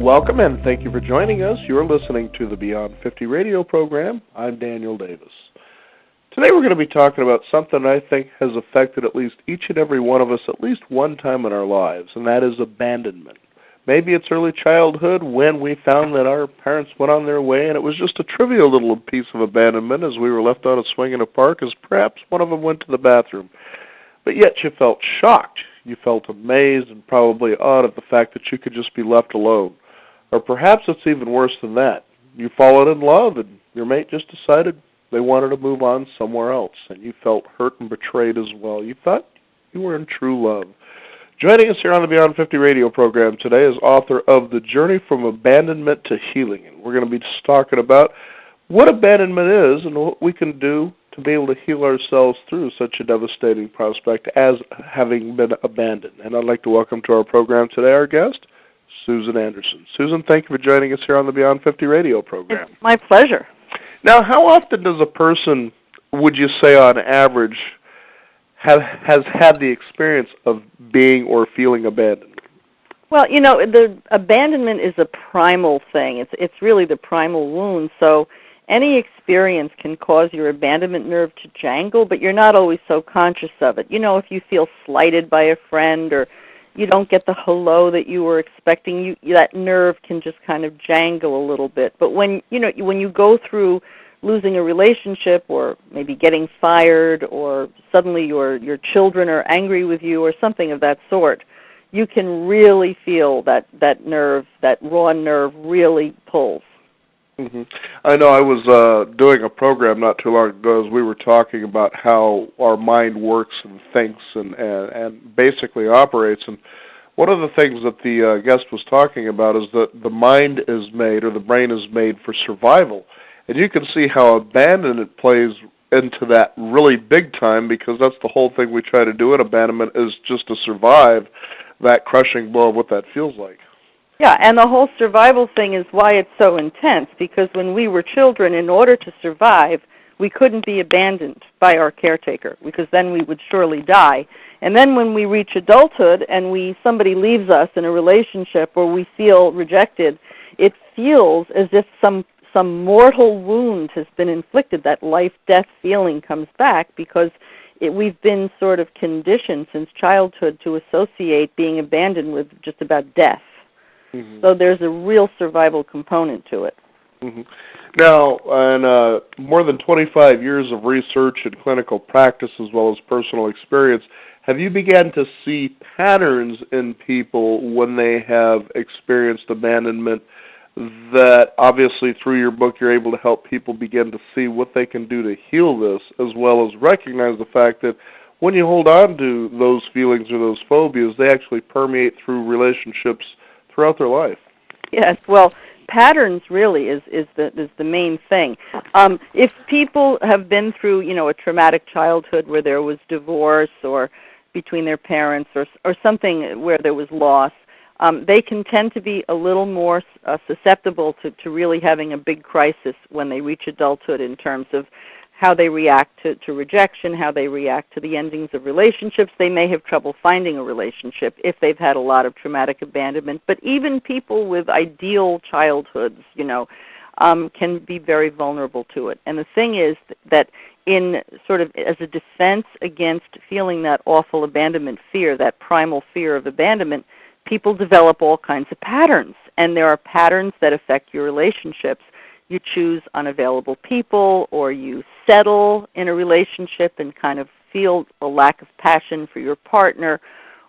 Welcome and thank you for joining us. You're listening to the Beyond 50 radio program. I'm Daniel Davis. Today we're going to be talking about something I think has affected at least each and every one of us at least one time in our lives, and that is abandonment. Maybe it's early childhood when we found that our parents went on their way and it was just a trivial little piece of abandonment as we were left on a swing in a park as perhaps one of them went to the bathroom. But yet you felt shocked. You felt amazed and probably awed at the fact that you could just be left alone. Or perhaps it's even worse than that. You fallen in love and your mate just decided they wanted to move on somewhere else, and you felt hurt and betrayed as well. You thought you were in true love. Joining us here on the Beyond 50 radio program today is author of The Journey from Abandonment to Healing. And we're going to be just talking about what abandonment is and what we can do to be able to heal ourselves through such a devastating prospect as having been abandoned. And I'd like to welcome to our program today our guest, Susan Anderson. Susan, thank you for joining us here on the Beyond 50 radio program. It's my pleasure. Now, how often does a person, would you say on average, has had the experience of being or feeling abandoned? Well, you know, the abandonment is a primal thing. It's really the primal wound. So any experience can cause your abandonment nerve to jangle, but you're not always so conscious of it. You know, if you feel slighted by a friend or you don't get the hello that you were expecting, that nerve can just kind of jangle a little bit. But when you go through losing a relationship or maybe getting fired or suddenly your children are angry with you or something of that sort, you can really feel that nerve, that raw nerve really pulls. Mm-hmm. I know I was doing a program not too long ago as we were talking about how our mind works and thinks and basically operates. And one of the things that the guest was talking about is that the mind is made, or the brain is made for survival. And you can see how abandonment plays into that really big time, because that's the whole thing we try to do in abandonment, is just to survive that crushing blow of what that feels like. Yeah, and the whole survival thing is why it's so intense, because when we were children, in order to survive, we couldn't be abandoned by our caretaker, because then we would surely die. And then when we reach adulthood and somebody leaves us in a relationship or we feel rejected, it feels as if some mortal wound has been inflicted. That life-death feeling comes back because we've been sort of conditioned since childhood to associate being abandoned with just about death. Mm-hmm. So there's a real survival component to it. Mm-hmm. Now, in more than 25 years of research and clinical practice as well as personal experience, have you begun to see patterns in people when they have experienced abandonment that obviously through your book you're able to help people begin to see what they can do to heal this, as well as recognize the fact that when you hold on to those feelings or those phobias, they actually permeate through relationships throughout their life? Yes, well, patterns really is the main thing. If people have been through, a traumatic childhood where there was divorce or between their parents or something where there was loss, they can tend to be a little more susceptible to really having a big crisis when they reach adulthood in terms of how they react to rejection, how they react to the endings of relationships. They may have trouble finding a relationship if they've had a lot of traumatic abandonment. But even people with ideal childhoods, can be very vulnerable to it. And the thing is that in sort of as a defense against feeling that awful abandonment fear, that primal fear of abandonment, people develop all kinds of patterns. And there are patterns that affect your relationships. You choose unavailable people, or you settle in a relationship and kind of feel a lack of passion for your partner,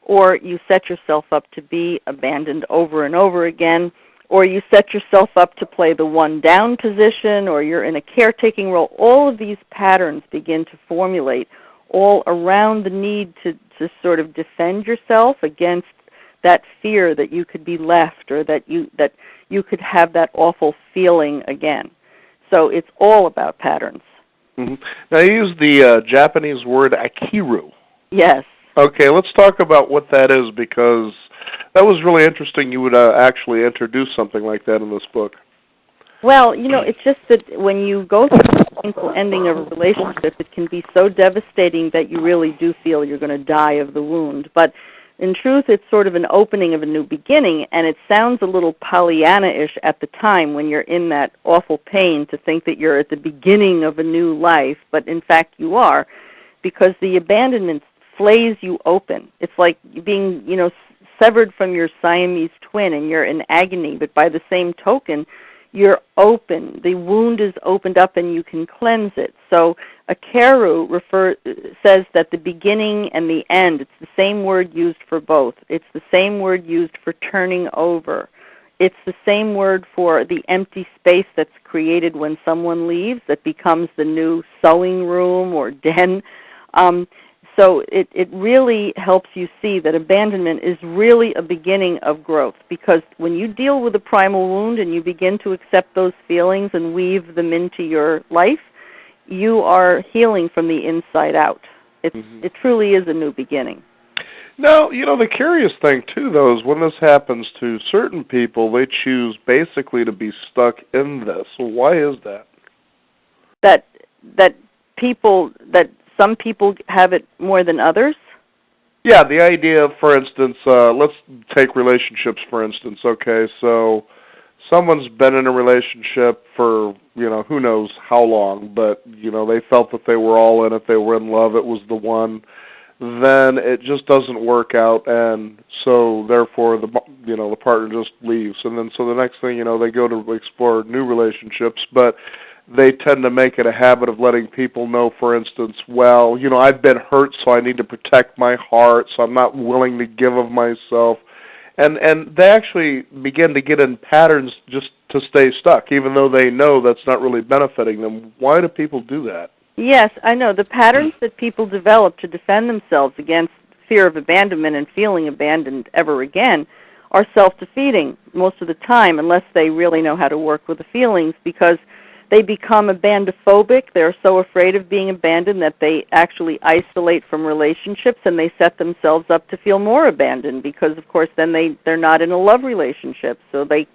or you set yourself up to be abandoned over and over again, or you set yourself up to play the one-down position, or you're in a caretaking role. All of these patterns begin to formulate all around the need to sort of defend yourself against that fear that you could be left, or that you could have that awful feeling again. So it's all about patterns. Mm-hmm. Now, you use the Japanese word akiru. Yes. Okay, let's talk about what that is, because that was really interesting. You would actually introduce something like that in this book. Well, it's just that when you go through the painful ending of a relationship, it can be so devastating that you really do feel you're going to die of the wound. But In truth, it's sort of an opening of a new beginning, and it sounds a little Pollyanna-ish at the time when you're in that awful pain to think that you're at the beginning of a new life, but in fact you are, because the abandonment flays you open. It's like being, severed from your Siamese twin, and you're in agony, but by the same token, you're open. The wound is opened up and you can cleanse it. So a keru says that the beginning and the end, it's the same word used for both. It's the same word used for turning over. It's the same word for the empty space that's created when someone leaves that becomes the new sewing room or den. So it really helps you see that abandonment is really a beginning of growth, because when you deal with a primal wound and you begin to accept those feelings and weave them into your life, you are healing from the inside out. It truly is a new beginning. Now, the curious thing, too, though, is when this happens to certain people, they choose basically to be stuck in this. So why is that? That some people have it more than others? Yeah, the idea, for instance, let's take relationships, for instance. Okay, so someone's been in a relationship for, who knows how long, but, they felt that they were all in it, they were in love, it was the one. Then it just doesn't work out, and so therefore the partner just leaves. And then so the next thing, they go to explore new relationships, but they tend to make it a habit of letting people know, for instance, well, I've been hurt, so I need to protect my heart, so I'm not willing to give of myself. And they actually begin to get in patterns just to stay stuck, even though they know that's not really benefiting them. Why do people do that? Yes, I know. The patterns that people develop to defend themselves against fear of abandonment and feeling abandoned ever again are self-defeating most of the time, unless they really know how to work with the feelings, because they become abandophobic. They're so afraid of being abandoned that they actually isolate from relationships, and they set themselves up to feel more abandoned because, of course, then they're not in a love relationship. So they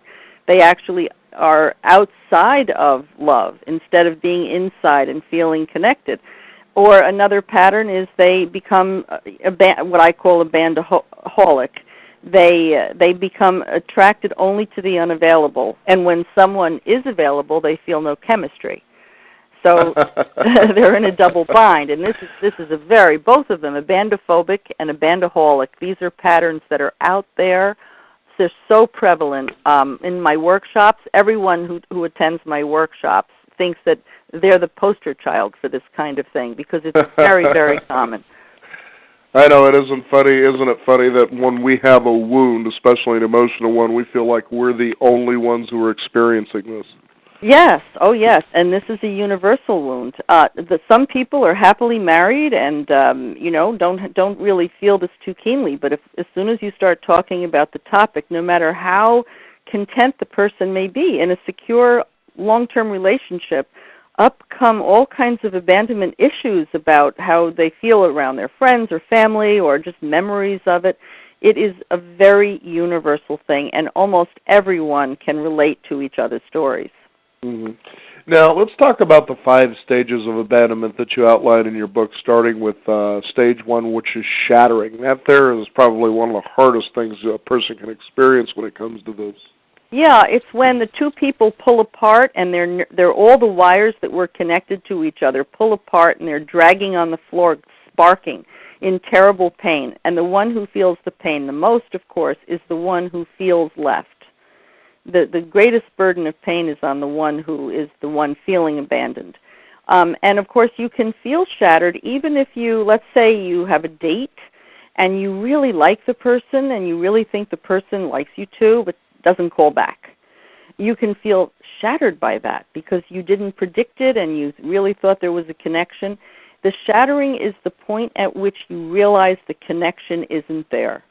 actually are outside of love instead of being inside and feeling connected. Or another pattern is they become what I call abandaholic. They become attracted only to the unavailable, and when someone is available, they feel no chemistry. So they're in a double bind, and this is both of them, abandophobic and abandaholic. These are patterns that are out there. They're so prevalent in my workshops. Everyone who attends my workshops thinks that they're the poster child for this kind of thing because it's very, very common. I know, isn't it funny that when we have a wound, especially an emotional one, we feel like we're the only ones who are experiencing this? Yes, oh yes, and this is a universal wound. Some people are happily married and don't really feel this too keenly, but as soon as you start talking about the topic, no matter how content the person may be in a secure long-term relationship, up come all kinds of abandonment issues about how they feel around their friends or family or just memories of it. It is a very universal thing, and almost everyone can relate to each other's stories. Mm-hmm. Now, let's talk about the 5 stages of abandonment that you outline in your book, starting with stage 1, which is shattering. That there is probably one of the hardest things a person can experience when it comes to this. Yeah, it's when the two people pull apart and they're all the wires that were connected to each other pull apart and they're dragging on the floor, sparking in terrible pain. And the one who feels the pain the most, of course, is the one who feels left. The greatest burden of pain is on the one who is the one feeling abandoned. And, of course, you can feel shattered even if let's say you have a date and you really like the person and you really think the person likes you too, but doesn't call back. You can feel shattered by that because you didn't predict it and you really thought there was a connection. The shattering is the point at which you realize the connection isn't there.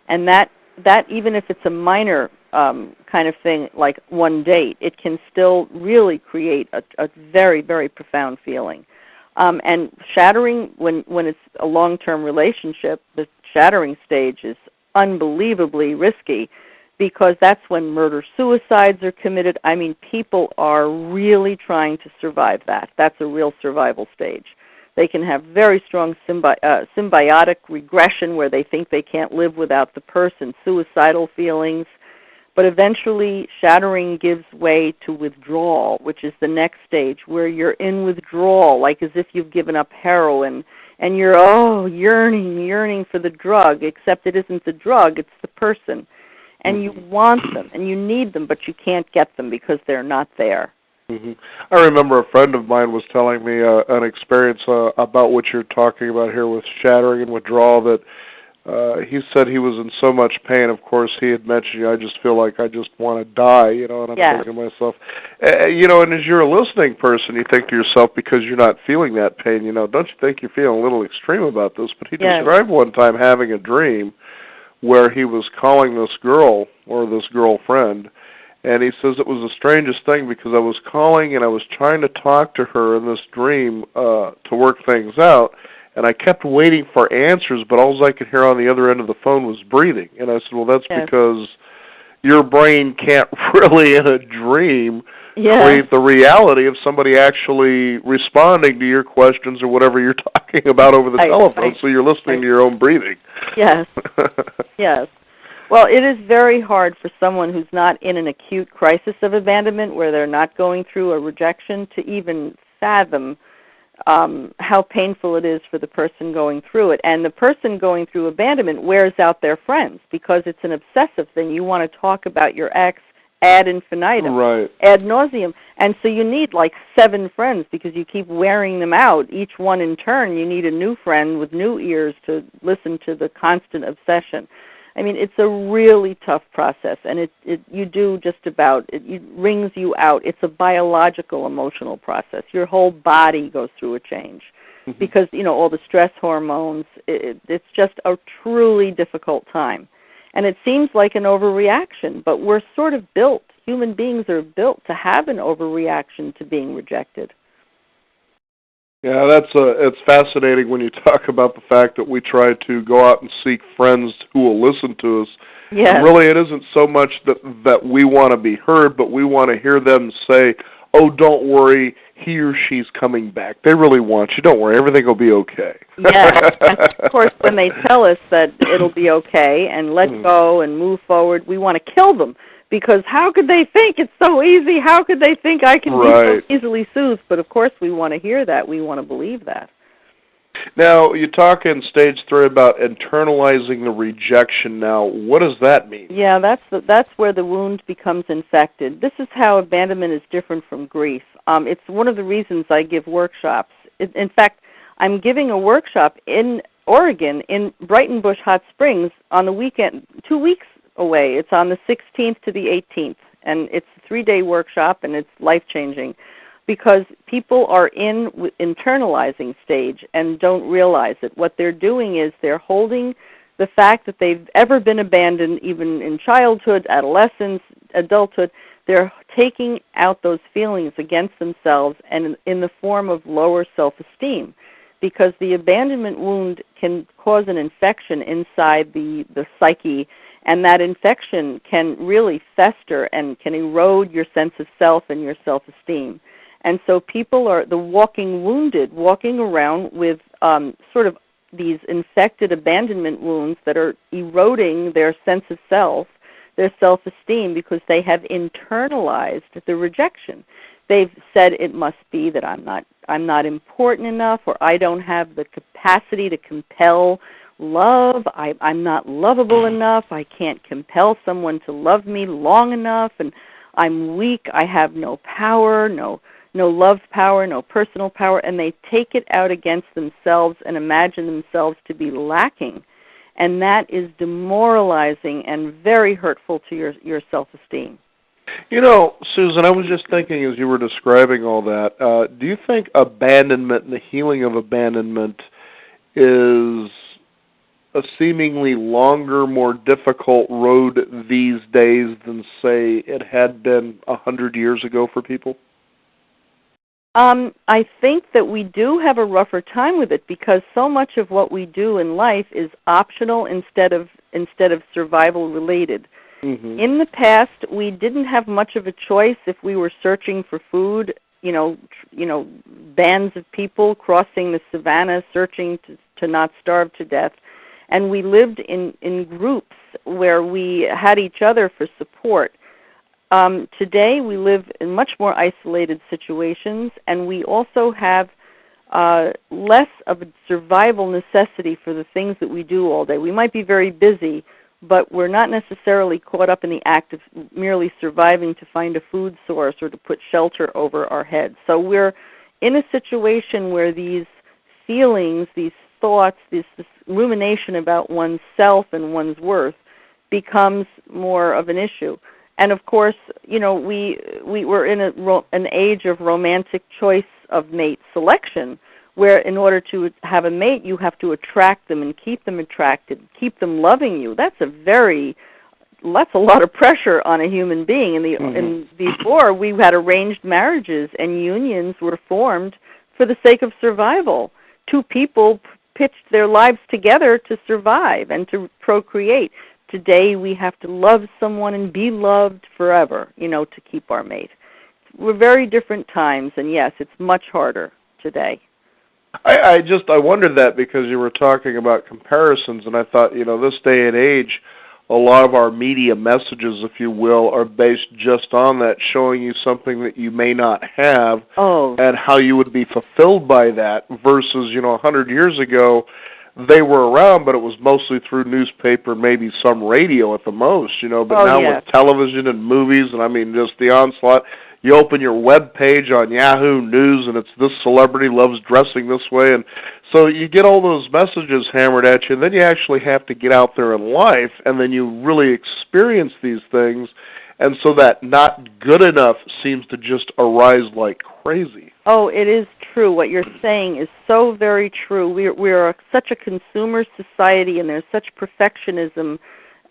And that even if it's a minor kind of thing like one date, it can still really create a very, very profound feeling. And shattering, when it's a long-term relationship, the shattering stage is unbelievably risky because that's when murder-suicides are committed. I mean, people are really trying to survive that. That's a real survival stage. They can have very strong symbiotic regression where they think they can't live without the person, suicidal feelings. But eventually, shattering gives way to withdrawal, which is the next stage, where you're in withdrawal, like as if you've given up heroin, and you're, yearning for the drug, except it isn't the drug, it's the person. And you want them, and you need them, but you can't get them because they're not there. Mm-hmm. I remember a friend of mine was telling me an experience about what you're talking about here with shattering and withdrawal, that he said he was in so much pain. Of course, he had mentioned, I just feel like I just want to die, and I'm thinking to myself, and as you're a listening person, you think to yourself, because you're not feeling that pain, don't you think you're feeling a little extreme about this? But he described one time having a dream where he was calling this girl, or this girlfriend, and he says it was the strangest thing because I was calling and I was trying to talk to her in this dream to work things out, and I kept waiting for answers, but all I could hear on the other end of the phone was breathing. And I said, well, that's because your brain can't really, in a dream, create the reality of somebody actually responding to your questions or whatever you're talking about over the telephone, so you're listening to your own breathing. Yes, yes. Well, it is very hard for someone who's not in an acute crisis of abandonment, where they're not going through a rejection, to even fathom how painful it is for the person going through it. And the person going through abandonment wears out their friends because it's an obsessive thing. You want to talk about your ex ad infinitum, ad nauseum. And so you need like 7 friends because you keep wearing them out. Each one in turn, you need a new friend with new ears to listen to the constant obsession. I mean, it's a really tough process, and it wrings you out. It's a biological, emotional process. Your whole body goes through a change because, all the stress hormones. It's just a truly difficult time. And it seems like an overreaction, but we're sort of built. Human beings are built to have an overreaction to being rejected. Yeah, it's fascinating when you talk about the fact that we try to go out and seek friends who will listen to us. Yes. And really, it isn't so much that we want to be heard, but we want to hear them say, oh, don't worry, he or she's coming back. They really want you. Don't worry, everything will be okay. Yes. And of course, when they tell us that it'll be okay and let go and move forward, we want to kill them. Because how could they think it's so easy? How could they think I can be so easily soothed? But, of course, we want to hear that. We want to believe that. Now, you talk in stage 3 about internalizing the rejection. Now, what does that mean? Yeah, that's where the wound becomes infected. This is how abandonment is different from grief. It's one of the reasons I give workshops. In fact, I'm giving a workshop in Oregon, in Brighton Bush Hot Springs, on the weekend, 2 weeks away. It's on the 16th to the 18th, and it's a 3-day workshop, and it's life-changing because people are in internalizing stage and don't realize it. What they're doing is they're holding the fact that they've ever been abandoned, even in childhood, adolescence, adulthood. They're taking out those feelings against themselves and in the form of lower self-esteem, because the abandonment wound can cause an infection inside the psyche, and that infection can really fester and can erode your sense of self and your self-esteem. And so people are the walking wounded, walking around with sort of these infected abandonment wounds that are eroding their sense of self, their self-esteem, because they have internalized the rejection. They've said it must be that I'm not important enough, or I don't have the capacity to compel love, I'm not lovable enough, I can't compel someone to love me long enough, and I'm weak, I have no power, no love power, no personal power, and they take it out against themselves and imagine themselves to be lacking. And that is demoralizing and very hurtful to your self-esteem. Susan, I was just thinking as you were describing all that, do you think abandonment and the healing of abandonment is a seemingly longer, more difficult road these days than, say, it had been 100 years ago for people? I think that we do have a rougher time with it because so much of what we do in life is optional instead of survival related. Mm-hmm. In the past, we didn't have much of a choice if we were searching for food bands of people crossing the savannah, searching to not starve to death. And we lived in groups where we had each other for support. Today we live in much more isolated situations, and we also have less of a survival necessity for the things that we do all day. We might be very busy, but we're not necessarily caught up in the act of merely surviving to find a food source or to put shelter over our heads. So we're in a situation where these feelings, these thoughts, this rumination about oneself and one's worth becomes more of an issue. And of course, we were in an age of romantic choice of mate selection, where in order to have a mate, you have to attract them and keep them attracted, keep them loving you. That's a lot of pressure on a human being. And before, we had arranged marriages, and unions were formed for the sake of survival. Two people pitched their lives together to survive and to procreate. Today, we have to love someone and be loved forever, to keep our mate. We're very different times, and yes, it's much harder today. I wondered that because you were talking about comparisons, and I thought, this day and age, a lot of our media messages, if you will, are based just on that, showing you something that you may not have, and how you would be fulfilled by that, versus, 100 years ago, they were around, but it was mostly through newspaper, maybe some radio at the most, but now with television and movies, and just the onslaught. You open your web page on Yahoo News, and it's this celebrity loves dressing this way, and so you get all those messages hammered at you, and then you actually have to get out there in life, and then you really experience these things, and so that not good enough seems to just arise like crazy. Oh, it is true. What you're saying is so very true. We are such a consumer society, and there's such perfectionism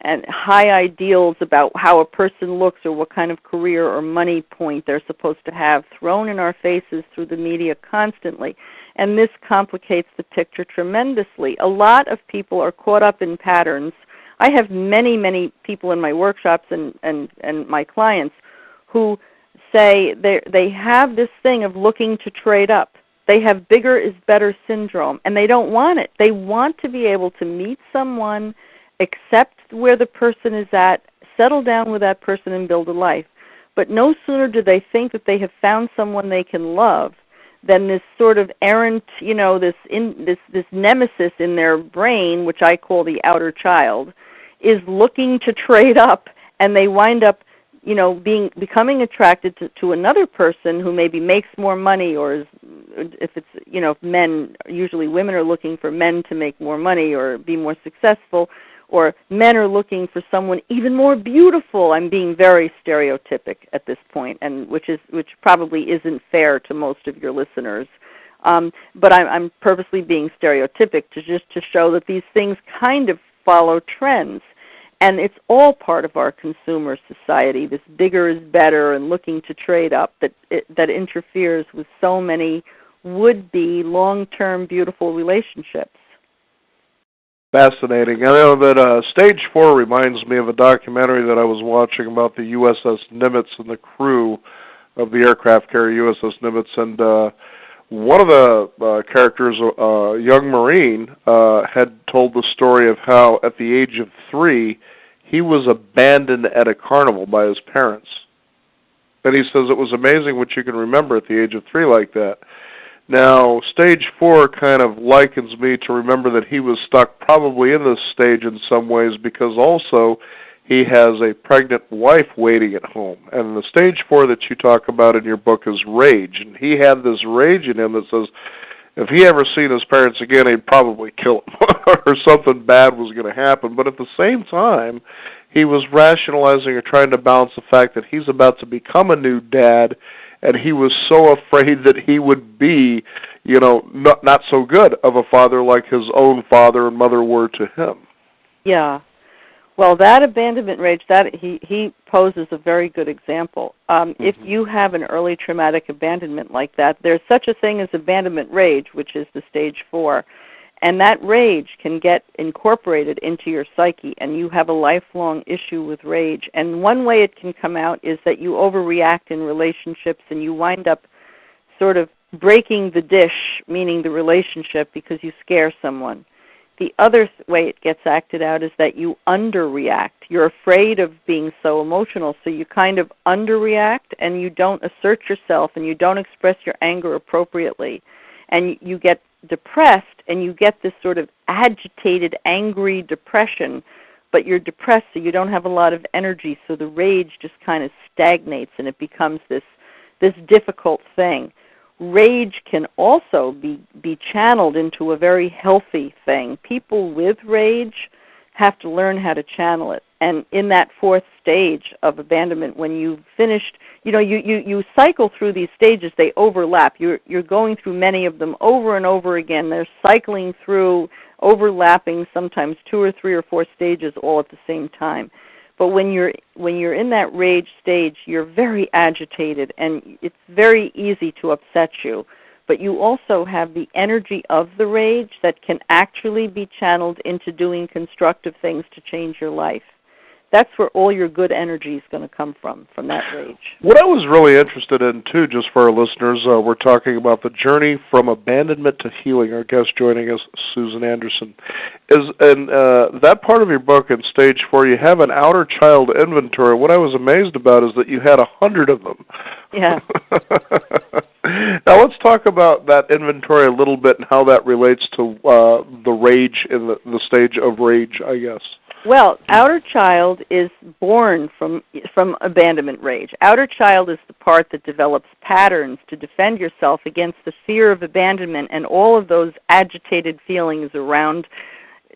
and high ideals about how a person looks or what kind of career or money point they're supposed to have thrown in our faces through the media constantly. And this complicates the picture tremendously. A lot of people are caught up in patterns. I have many, many people in my workshops and my clients who say they have this thing of looking to trade up. They have bigger is better syndrome, and they don't want it. They want to be able to meet someone, accept where the person is at, settle down with that person, and build a life. But no sooner do they think that they have found someone they can love than this sort of errant, this nemesis in their brain, which I call the outer child, is looking to trade up, and they wind up, becoming attracted to another person who maybe makes more money, or is, if it's, if men, usually women are looking for men to make more money or be more successful, or men are looking for someone even more beautiful. I'm being very stereotypic at this point, and which probably isn't fair to most of your listeners. But I'm purposely being stereotypic to show that these things kind of follow trends. And it's all part of our consumer society, this bigger is better and looking to trade up that interferes with so many would-be long-term beautiful relationships. Fascinating. I know that Stage 4 reminds me of a documentary that I was watching about the USS Nimitz and the crew of the aircraft carrier USS Nimitz, and one of the characters, a young Marine, had told the story of how at the age of 3, he was abandoned at a carnival by his parents. And he says it was amazing what you can remember at the age of 3 like that. Now, Stage 4 kind of likens me to remember that he was stuck probably in this stage in some ways because also he has a pregnant wife waiting at home. And the Stage 4 that you talk about in your book is rage. And he had this rage in him that says if he ever seen his parents again, he'd probably kill them or something bad was going to happen. But at the same time, he was rationalizing or trying to balance the fact that he's about to become a new dad, and he was so afraid that he would be, not so good of a father like his own father and mother were to him. Yeah. Well, that abandonment rage, that he poses a very good example. If you have an early traumatic abandonment like that, there's such a thing as abandonment rage, which is the Stage 4. And that rage can get incorporated into your psyche, and you have a lifelong issue with rage. And one way it can come out is that you overreact in relationships, and you wind up sort of breaking the dish, meaning the relationship, because you scare someone. The other way it gets acted out is that you underreact. You're afraid of being so emotional, so you kind of underreact and you don't assert yourself and you don't express your anger appropriately. And you get depressed and you get this sort of agitated, angry depression, but you're depressed so you don't have a lot of energy, so the rage just kind of stagnates and it becomes this difficult thing. Rage can also be channeled into a very healthy thing. People with rage have to learn how to channel it. And in that fourth stage of abandonment, when you've finished, you cycle through these stages, they overlap. You're going through many of them over and over again. They're cycling through, overlapping sometimes 2 or 3 or 4 stages all at the same time. But when you're in that rage stage, you're very agitated, and it's very easy to upset you. But you also have the energy of the rage that can actually be channeled into doing constructive things to change your life. That's where all your good energy is going to come from that rage. What I was really interested in, too, just for our listeners, we're talking about the journey from abandonment to healing. Our guest joining us, Susan Anderson. And that part of your book in Stage 4, you have an outer child inventory. What I was amazed about is that you had 100 of them. Yeah. Now let's talk about that inventory a little bit and how that relates to the rage in the stage of rage, I guess. Well, outer child is born from abandonment rage. Outer child is the part that develops patterns to defend yourself against the fear of abandonment and all of those agitated feelings around,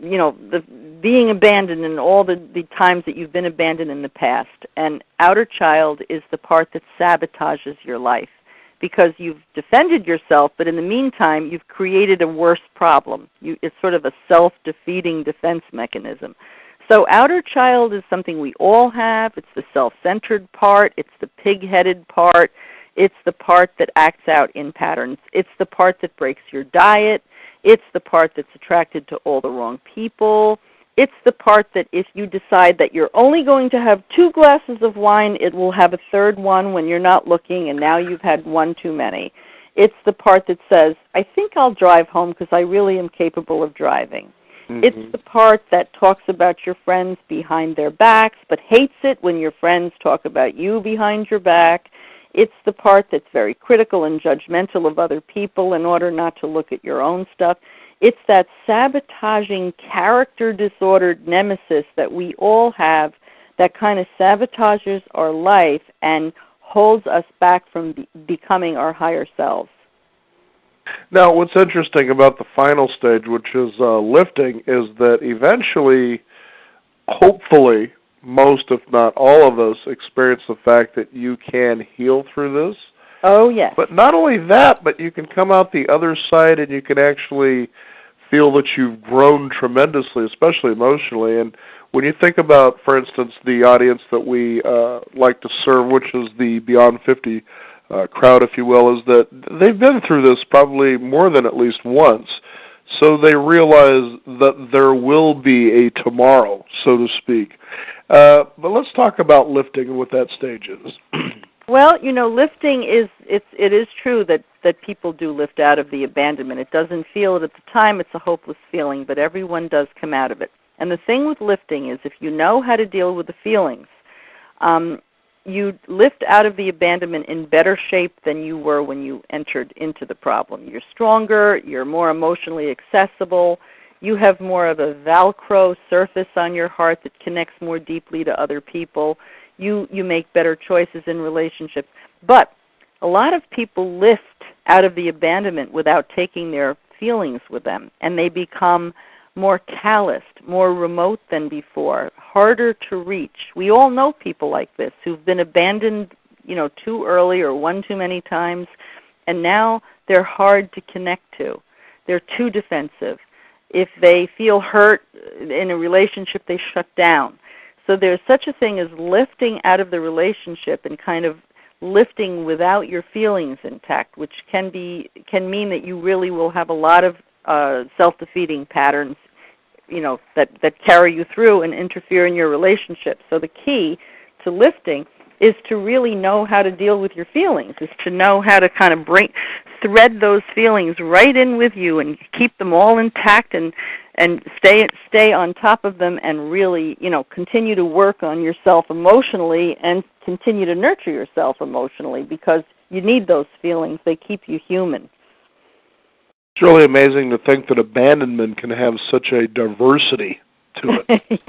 the being abandoned and all the times that you've been abandoned in the past. And outer child is the part that sabotages your life because you've defended yourself, but in the meantime, you've created a worse problem. It's sort of a self-defeating defense mechanism. So outer child is something we all have. It's the self-centered part. It's the pig-headed part. It's the part that acts out in patterns. It's the part that breaks your diet. It's the part that's attracted to all the wrong people. It's the part that if you decide that you're only going to have 2 glasses of wine, it will have a third one when you're not looking, and now you've had 1 too many. It's the part that says, I think I'll drive home because I really am capable of driving. Mm-hmm. It's the part that talks about your friends behind their backs, but hates it when your friends talk about you behind your back. It's the part that's very critical and judgmental of other people in order not to look at your own stuff. It's that sabotaging, character disordered nemesis that we all have that kind of sabotages our life and holds us back from becoming our higher selves. Now, what's interesting about the final stage, which is lifting, is that eventually, hopefully, most, if not all of us, experience the fact that you can heal through this. Oh, yes. But not only that, but you can come out the other side and you can actually feel that you've grown tremendously, especially emotionally. And when you think about, for instance, the audience that we like to serve, which is the Beyond 50 crowd, if you will, is that they've been through this probably more than at least once. So they realize that there will be a tomorrow, so to speak. But let's talk about lifting and what that stage is. Well, lifting it is true that people do lift out of the abandonment. It doesn't feel it at the time. It's a hopeless feeling, but everyone does come out of it. And the thing with lifting is if you know how to deal with the feelings, you lift out of the abandonment in better shape than you were when you entered into the problem. You're stronger, you're more emotionally accessible, you have more of a Velcro surface on your heart that connects more deeply to other people. You make better choices in relationships. But a lot of people lift out of the abandonment without taking their feelings with them, and they become more calloused, more remote than before, harder to reach. We all know people like this who've been abandoned, too early or one too many times, and now they're hard to connect to. They're too defensive. If they feel hurt in a relationship, they shut down. So there's such a thing as lifting out of the relationship and kind of lifting without your feelings intact, which can mean that you really will have a lot of self-defeating patterns, that carry you through and interfere in your relationship. So the key to lifting is to really know how to deal with your feelings, is to know how to kind of thread those feelings right in with you and keep them all intact and stay on top of them and really, continue to work on yourself emotionally and continue to nurture yourself emotionally, because you need those feelings. They keep you human. It's really amazing to think that abandonment can have such a diversity to it.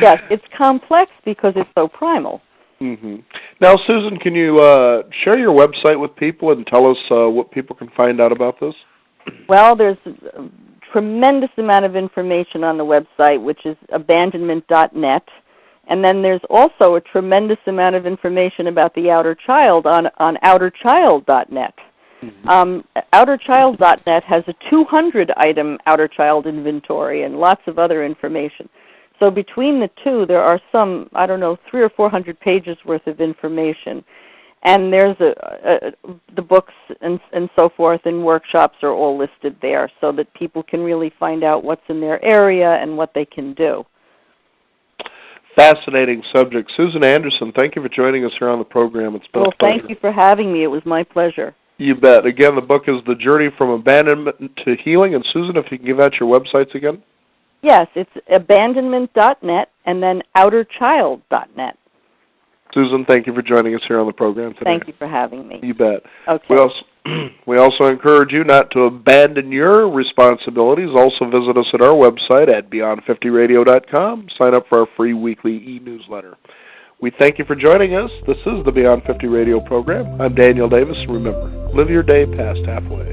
Yes, it's complex because it's so primal. Mm-hmm. Now, Susan, can you share your website with people and tell us what people can find out about this? Well, there's a tremendous amount of information on the website, which is abandonment.net. And then there's also a tremendous amount of information about the outer child on outerchild.net. Mm-hmm. Outerchild.net has a 200-item outer child inventory and lots of other information. So between the two, there are some, 300 or 400 pages worth of information. And there's the books and so forth and workshops are all listed there so that people can really find out what's in their area and what they can do. Fascinating subject. Susan Anderson, thank you for joining us here on the program. It's been a pleasure. Thank you for having me. It was my pleasure. You bet. Again, the book is The Journey from Abandonment to Healing. And Susan, if you can give out your websites again. Yes, it's abandonment.net and then outerchild.net. Susan, thank you for joining us here on the program today. Thank you for having me. You bet. Okay. We also encourage you not to abandon your responsibilities. Also visit us at our website at beyond50radio.com. Sign up for our free weekly e-newsletter. We thank you for joining us. This is the Beyond 50 Radio program. I'm Daniel Davis. Remember, live your day past halfway.